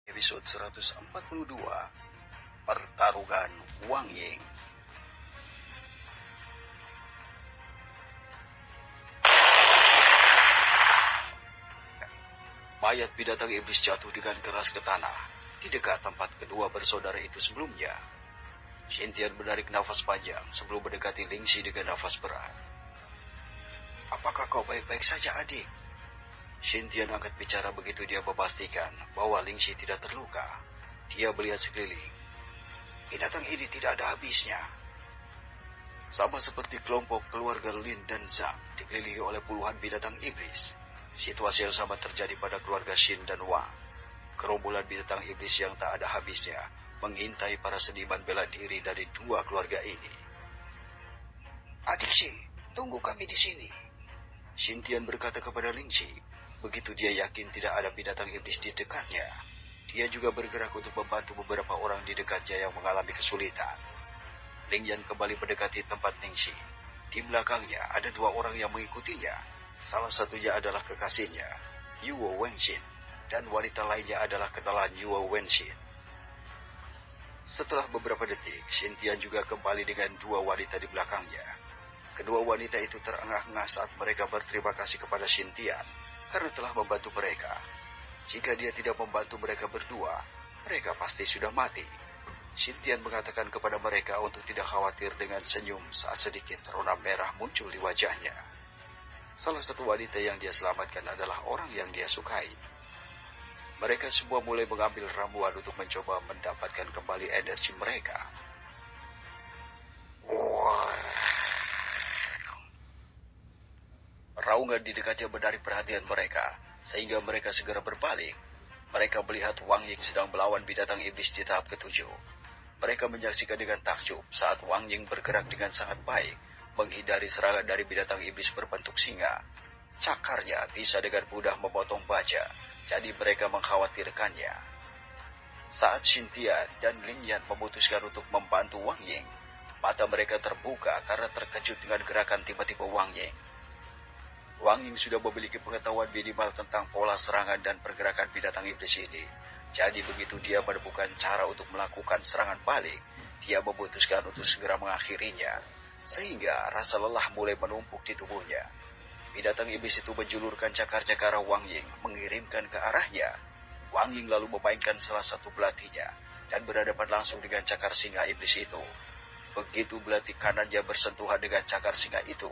Episode 142 Pertarungan Wang Ying. Mayat binatang iblis jatuh dengan keras ke tanah di dekat tempat kedua bersaudara itu sebelumnya. Xintian menarik nafas panjang sebelum mendekati Lingxi dengan nafas berat. "Apakah kau baik-baik saja, adik?" Xintian angkat bicara begitu dia memastikan bahwa Lingxi tidak terluka. Dia melihat sekeliling. Binatang ini tidak ada habisnya. Sama seperti kelompok keluarga Lin dan Zhang dikelilingi oleh puluhan binatang iblis. Situasi yang sama terjadi pada keluarga Xin dan Wang. Gerombolan binatang iblis yang tak ada habisnya mengintai para seniman bela diri dari dua keluarga ini. "Adik Xi, tunggu kami di sini." Xintian berkata kepada Lingxi. Begitu dia yakin tidak ada binatang iblis di dekatnya, dia juga bergerak untuk membantu beberapa orang di dekatnya yang mengalami kesulitan. Lingyan kembali mendekati tempat Lingxi. Di belakangnya ada dua orang yang mengikutinya. Salah satunya adalah kekasihnya, Yuo Wenxin, dan wanita lainnya adalah kenalan Yuo Wenxin. Setelah beberapa detik, Xintian juga kembali dengan dua wanita di belakangnya. Kedua wanita itu terengah-engah saat mereka berterima kasih kepada Xintian karena telah membantu mereka. Jika dia tidak membantu mereka berdua, mereka pasti sudah mati. Xintian mengatakan kepada mereka untuk tidak khawatir dengan senyum saat sedikit rona merah muncul di wajahnya. Salah satu wanita yang dia selamatkan adalah orang yang dia sukai. Mereka semua mulai mengambil ramuan untuk mencoba mendapatkan kembali energi mereka. Raungan di dekatnya menarik perhatian mereka, sehingga mereka segera berbalik. Mereka melihat Wang Ying sedang melawan binatang iblis di tahap ketujuh. Mereka menyaksikan dengan takjub saat Wang Ying bergerak dengan sangat baik, menghindari serangan dari binatang iblis berbentuk singa. Cakarnya bisa dengan mudah memotong baja, jadi mereka mengkhawatirkannya. Saat Xintian dan Lingyan memutuskan untuk membantu Wang Ying, mata mereka terbuka karena terkejut dengan gerakan tiba-tiba Wang Ying. Wang Ying sudah memiliki pengetahuan minimal tentang pola serangan dan pergerakan binatang iblis ini. Jadi begitu dia menemukan cara untuk melakukan serangan balik, dia memutuskan untuk segera mengakhirinya. Sehingga rasa lelah mulai menumpuk di tubuhnya. Binatang iblis itu menjulurkan cakarnya ke arah Wang Ying, mengirimkan ke arahnya. Wang Ying lalu memainkan salah satu belatinya dan berhadapan langsung dengan cakar singa iblis itu. Begitu belati kanannya bersentuhan dengan cakar singa itu,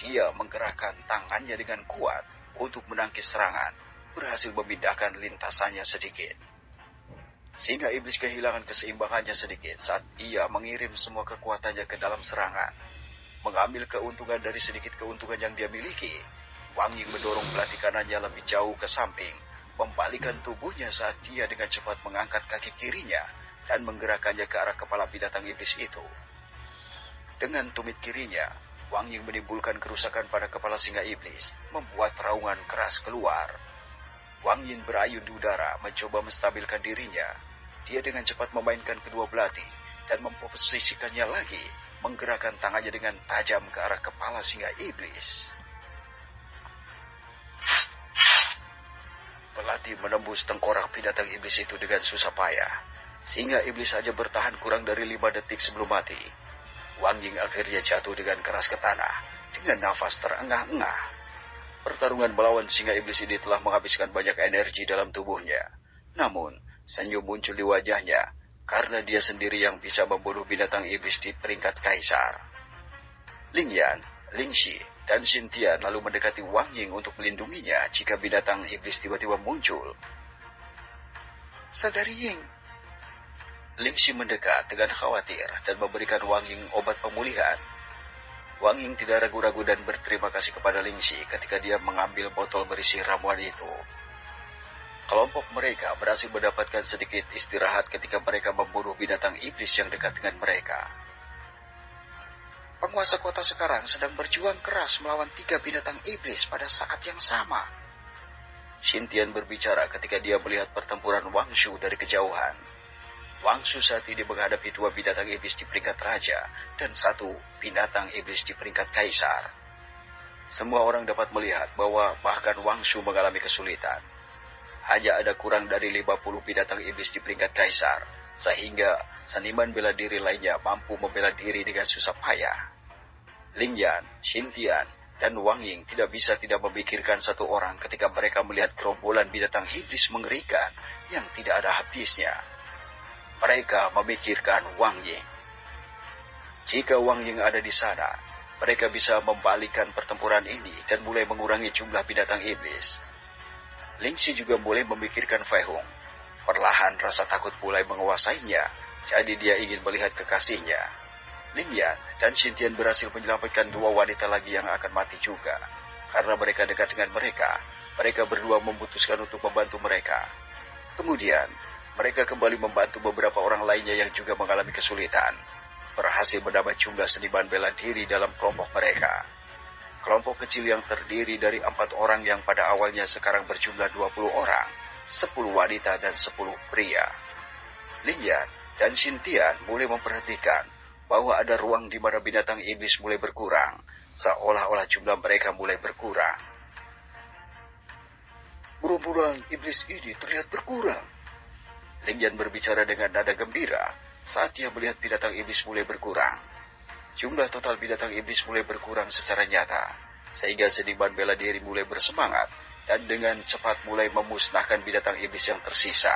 dia menggerakkan tangannya dengan kuat untuk menangkis serangan, berhasil memindahkan lintasannya sedikit. Singa iblis kehilangan keseimbangannya sedikit saat ia mengirim semua kekuatannya ke dalam serangan. Mengambil keuntungan dari sedikit keuntungan yang dia miliki, Wang Ying mendorong belati kanannya lebih jauh ke samping, membalikkan tubuhnya saat dia dengan cepat mengangkat kaki kirinya dan menggerakkannya ke arah kepala binatang iblis itu. Dengan tumit kirinya, Wang Ying menimbulkan kerusakan pada kepala singa iblis, membuat raungan keras keluar. Wang Ying berayun di udara, mencoba menstabilkan dirinya. Dia dengan cepat memainkan kedua belati dan memposisikannya lagi, menggerakkan tangannya dengan tajam ke arah kepala singa iblis. Belati menembus tengkorak binatang iblis itu dengan susah payah. Singa iblis saja bertahan kurang dari 5 detik sebelum mati. Wang Ying akhirnya jatuh dengan keras ke tanah, dengan nafas terengah-engah. Pertarungan melawan singa iblis ini telah menghabiskan banyak energi dalam tubuhnya. Namun, senyum muncul di wajahnya, karena dia sendiri yang bisa membunuh binatang iblis di peringkat kaisar. Lingyan, Lingxi, dan Xintian lalu mendekati Wang Ying untuk melindunginya jika binatang iblis tiba-tiba muncul. "Saudari Ying." Lingxi mendekat dengan khawatir dan memberikan Wang Ying obat pemulihan. Wang Ying tidak ragu-ragu dan berterima kasih kepada Lingxi ketika dia mengambil botol berisi ramuan itu. Kelompok mereka berhasil mendapatkan sedikit istirahat ketika mereka membunuh binatang iblis yang dekat dengan mereka. "Penguasa kota sekarang sedang berjuang keras melawan 3 binatang iblis pada saat yang sama." Xintian berbicara ketika dia melihat pertempuran Wang Shu dari kejauhan. Wang Shu saat ini menghadapi 2 binatang iblis di peringkat raja dan 1 binatang iblis di peringkat kaisar. Semua orang dapat melihat bahwa bahkan Wang Shu mengalami kesulitan. hanya ada kurang dari 50 binatang iblis di peringkat kaisar, sehingga seniman bela diri lainnya mampu membela diri dengan susah payah. Ling Yan, Xin Tian, dan Wang Ying tidak bisa tidak memikirkan satu orang ketika mereka melihat gerombolan binatang iblis mengerikan yang tidak ada habisnya. Mereka memikirkan Wang Ying. Jika Wang Ying ada di sana, mereka bisa membalikan pertempuran ini dan mulai mengurangi jumlah binatang iblis. Ling Xi juga mulai memikirkan Fei Hong. Perlahan rasa takut mulai menguasainya, jadi dia ingin melihat kekasihnya. Ling Yan dan Xin Tian berhasil menyelamatkan dua wanita lagi yang akan mati juga. Karena mereka dekat dengan mereka, mereka berdua memutuskan untuk membantu mereka. Kemudian, mereka kembali membantu beberapa orang lainnya yang juga mengalami kesulitan. Berhasil menambah jumlah seniman bela diri dalam kelompok mereka. Kelompok kecil yang terdiri dari 4 orang yang pada awalnya sekarang berjumlah 20 orang, 10 wanita dan 10 pria. Ling Yan dan Xin Tian mulai memperhatikan bahwa ada ruang di mana binatang iblis mulai berkurang, seolah-olah jumlah mereka mulai berkurang. Gerombolan iblis ini terlihat berkurang. Ling Yan berbicara dengan nada gembira saat dia melihat binatang iblis mulai berkurang. Jumlah total binatang iblis mulai berkurang secara nyata, sehingga seniman bela diri mulai bersemangat dan dengan cepat mulai memusnahkan binatang iblis yang tersisa.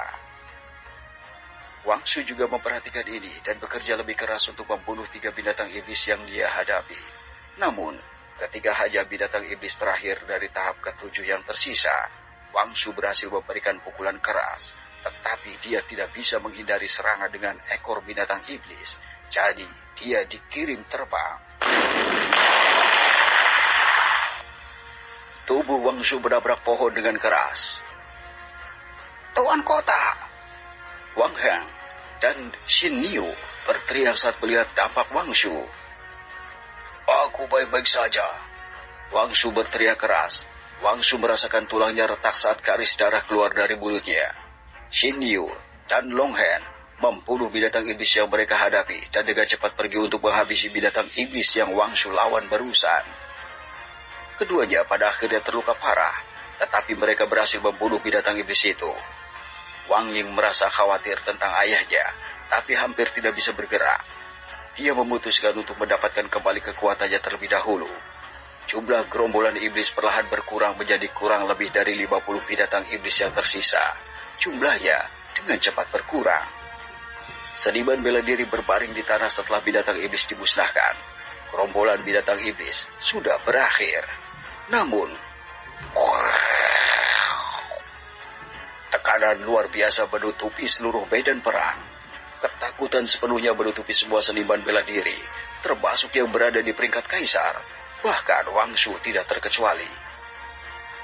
Wang Shu juga memperhatikan ini dan bekerja lebih keras untuk membunuh 3 binatang iblis yang dia hadapi. Namun, ketika hanya binatang iblis terakhir dari tahap ke-7 yang tersisa, Wang Shu berhasil memberikan pukulan keras, tetapi dia tidak bisa menghindari serangan dengan ekor binatang iblis. Jadi, dia dikirim terbang. Tubuh Wang Shu menabrak pohon dengan keras. Tuan kota! Wang Heng dan Xin Niu berteriak saat melihat dampak Wang Shu. Aku baik-baik saja. Wang Shu berteriak keras. Wang Shu merasakan tulangnya retak saat garis darah keluar dari mulutnya. Xin Niu dan Long Hen membunuh binatang iblis yang mereka hadapi dan dengan cepat pergi untuk menghabisi binatang iblis yang Wang Shu lawan barusan. Keduanya pada akhirnya terluka parah, tetapi mereka berhasil membunuh binatang iblis itu. Wang Ying merasa khawatir tentang ayahnya, tapi hampir tidak bisa bergerak. Dia memutuskan untuk mendapatkan kembali kekuatannya terlebih dahulu. Jumlah gerombolan iblis perlahan berkurang menjadi kurang lebih dari 50 binatang iblis yang tersisa. Jumlahnya dengan cepat berkurang. Seniman bela diri berbaring di tanah setelah binatang iblis dimusnahkan. Gerombolan binatang iblis sudah berakhir. Namun, tekanan luar biasa menutupi seluruh medan perang. Ketakutan sepenuhnya menutupi semua seniman bela diri, termasuk yang berada di peringkat kaisar. Bahkan Wang Shu tidak terkecuali.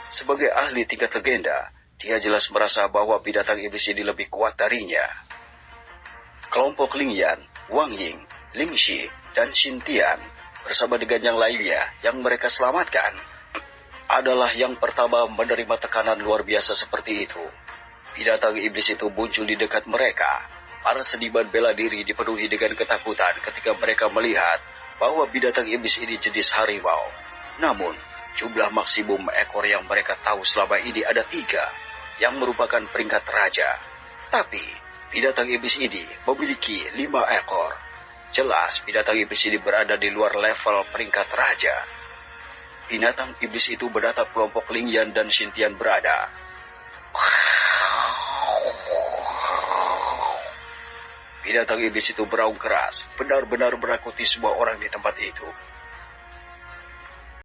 Sebagai ahli tingkat legenda, dia jelas merasa bahwa binatang iblis ini lebih kuat darinya. Kelompok Ling Yan, Wang Ying, Ling Xi, dan Xin Tian bersama dengan yang lainnya yang mereka selamatkan adalah yang pertama menerima tekanan luar biasa seperti itu. Binatang iblis itu muncul di dekat mereka. Para seniman bela diri dipenuhi dengan ketakutan ketika mereka melihat bahwa binatang iblis ini jenis harimau. Namun, jumlah maksimum ekor yang mereka tahu selama ini ada 3, yang merupakan peringkat raja. Tapi, binatang iblis ini memiliki 5 ekor. Jelas, binatang iblis ini berada di luar level peringkat raja. Binatang iblis itu menatap kelompok Ling Yan dan Xin Tian berada. Binatang iblis itu beraung keras, benar-benar menakuti semua orang di tempat itu.